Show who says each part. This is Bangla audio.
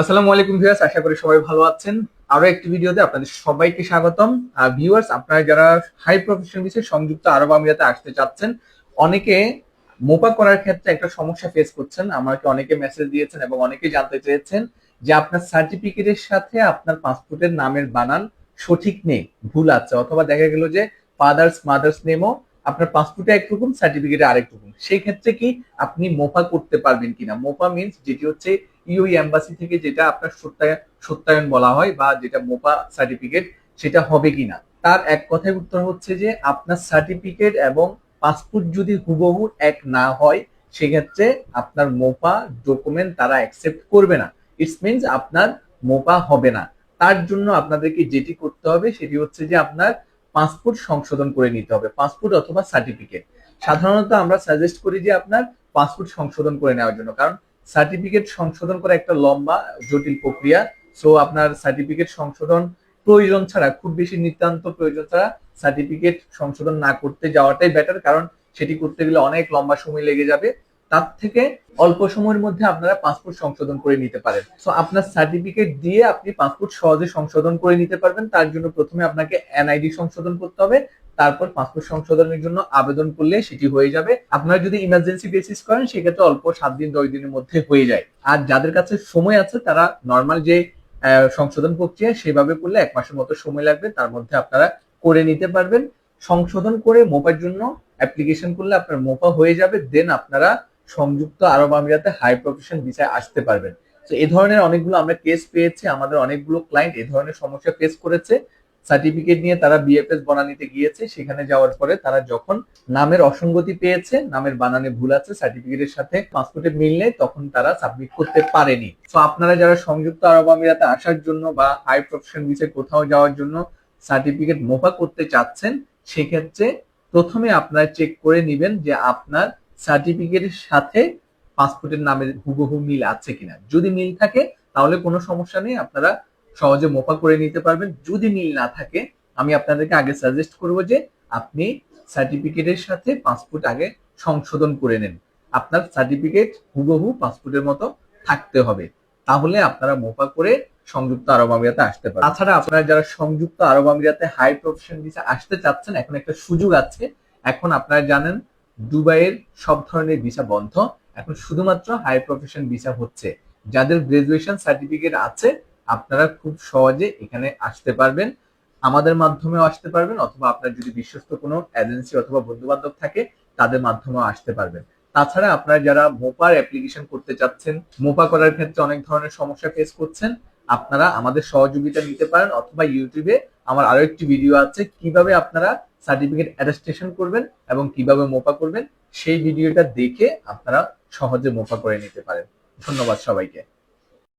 Speaker 1: আসসালামু আলাইকুম ভিউয়ার্স, আশা করি সবাই ভালো আছেন। আরো একটি ভিডিওতে আপনাদের সবাইকে স্বাগতম। ভিউয়ার্স, আপনারা যারা হাই প্রফেশন বিষয়ে সংযুক্ত আরব আমিরাতে আসতে চাচ্ছেন, অনেকে মোপা করার ক্ষেত্রে একটা সমস্যা ফেস করছেন। আমাকে অনেকে মেসেজ দিয়েছেন এবং অনেকে জানতে চেয়েছেন যে আপনার সার্টিফিকেটের সাথে আপনার পাসপোর্টের নামের বানান সঠিক নেই, ভুল আছে, অথবা দেখা গেল যে ফাদার্স মাদার্স নেমও আপনার পাসপোর্টে একরকম, সার্টিফিকেটে আরেক রকম। সেই ক্ষেত্রে কি আপনি মোপা করতে পারবেন কিনা? মোপা মিনস যেটি হচ্ছে ইউই এম্বাসি থেকে যেটা আপনার সত্যায়ন বলা হয়, বা যেটা মোপা সার্টিফিকেট, সেটা হবে কিনা। তার এক কথায় উত্তর হচ্ছে যে আপনার সার্টিফিকেট এবং পাসপোর্ট যদি হুবহু এক না হয়, সেক্ষেত্রে আপনার মোপা ডকুমেন্ট তারা অ্যাকসেপ্ট করবে না। ইটস মিনস আপনার মোপা হবে না। তার জন্য আপনাদেরকে যেটি করতে হবে সেটি হচ্ছে যে আপনার পাসপোর্ট সংশোধন করে নিতে হবে, পাসপোর্ট অথবা সার্টিফিকেট। সাধারণত আমরা সাজেস্ট করি যে আপনার পাসপোর্ট সংশোধন করে নেওয়ার জন্য, কারণ সার্টিফিকেট সংশোধন করা একটা লম্বা জটিল প্রক্রিয়া। সো আপনার সার্টিফিকেট সংশোধন প্রয়োজন ছাড়া, খুব বেশি নিতান্ত প্রয়োজন ছাড়া সার্টিফিকেট সংশোধন না করতে যাওয়াটাই বেটার, কারণ সেটি করতে গেলে অনেক লম্বা সময় লেগে যাবে। তার থেকে অল্প সময়ের মধ্যে আপনারা পাসপোর্ট সংশোধন করে নিতে পারেন। সো আপনার সার্টিফিকেট দিয়ে আপনি পাসপোর্ট সহজে সংশোধন করে নিতে পারবেন। তার জন্য প্রথমে আপনাকে এনআইডি সংশোধন করতে হবে, তারপর পাসপোর্ট সংশোধনের জন্য আবেদন করলে সেটি হয়ে যাবে। আপনারা যদি ইমার্জেন্সি বেসিস করেন, সেক্ষেত্রে অল্প 7 দিন 10 দিনের মধ্যে হয়ে যায়। আর যাদের কাছে সময় আছে, তারা নর্মাল যে সংশোধন প্রক্রিয়া সেভাবে করলে 1 মাসের মতো সময় লাগবে, তার মধ্যে আপনারা করে নিতে পারবেন। সংশোধন করে মোপার জন্য অ্যাপ্লিকেশন করলে আপনার মোপা হয়ে যাবে, দেন আপনারা সংযুক্ত আরব আমিরাতে হাই প্রফেশন ভিসায় আসতে পারবেন। তো এই ধরনের অনেকগুলো আমরা কেস পেয়েছি, আমাদের অনেকগুলো ক্লায়েন্ট এই ধরনের সমস্যা ফেস করেছে। সার্টিফিকেট নিয়ে তারা বিএফএস বনানীতে গিয়েছে, সেখানে যাওয়ার পরে তারা যখন নামের অসঙ্গতি পেয়েছে, নামের বানানে ভুল আছে, সার্টিফিকেটের সাথে পাসপোর্টে মিল নেই, তখন তারা সাবমিট করতে পারেনি। তো আপনারা যারা সংযুক্ত আরব আমিরাতে আসার জন্য বা হাই প্রফেশন ভিসায় কোথাও যাওয়ার জন্য সার্টিফিকেট মোপা করতে চাচ্ছেন, সেক্ষেত্রে প্রথমে আপনারা চেক করে নেবেন যে আপনার সার্টিফিকেটের সাথে পাসপোর্টের নামের হুবহু মিল আছে কিনা। যদি মিল থাকে তাহলে কোনো সমস্যা নেই, আপনারা সহজে মোপা করে নিতে পারবেন। যদি মিল না থাকে, আমি আপনাদেরকে আগে সাজেস্ট করব যে আপনি সার্টিফিকেটের সাথে পাসপোর্ট আগে সংশোধন করে নেন। আপনার সার্টিফিকেট হুবহু পাসপোর্টের মতো থাকতে হবে, তাহলে আপনারা মোপা করে সংযুক্ত আরব আমিরাতে আসতে পারবেন। তাছাড়া আপনারা যারা সংযুক্ত আরব আমিরাতে হাই প্রফেশন ভিসা আসতে চাচ্ছেন, এখন একটা সুযোগ আছে। এখন আপনারা জানেন দুবাইয়ের সব ধরনের ভিসা বন্ধ, এখন শুধুমাত্র হাই প্রফেশন ভিসা হচ্ছে। যাদের গ্রাজুয়েশন সার্টিফিকেট আছে, আপনারা খুব সহজে এখানে আসতে পারবেন। আমাদের মাধ্যমেও আসতে পারবেন, অথবা আপনার যদি বিশ্বস্ত কোনো এজেন্সি অথবা বন্ধু বান্ধব থাকে, তাদের মাধ্যমেও আসতে পারবেন। তাছাড়া আপনারা যারা মোপার অ্যাপ্লিকেশন করতে চাচ্ছেন, মোপা করার ক্ষেত্রে অনেক ধরনের সমস্যা ফেস করছেন, আপনারা আমাদের সহযোগিতা নিতে পারেন, অথবা ইউটিউবে আমার আরো একটি ভিডিও আছে কিভাবে আপনারা সার্টিফিকেট অ্যাটাস্টেশন করবেন এবং কিভাবে মোপা করবেন। সেই ভিডিওটা দেখে আপনারা সহজে মোপা করে নিতে পারেন। ধন্যবাদ সবাইকে।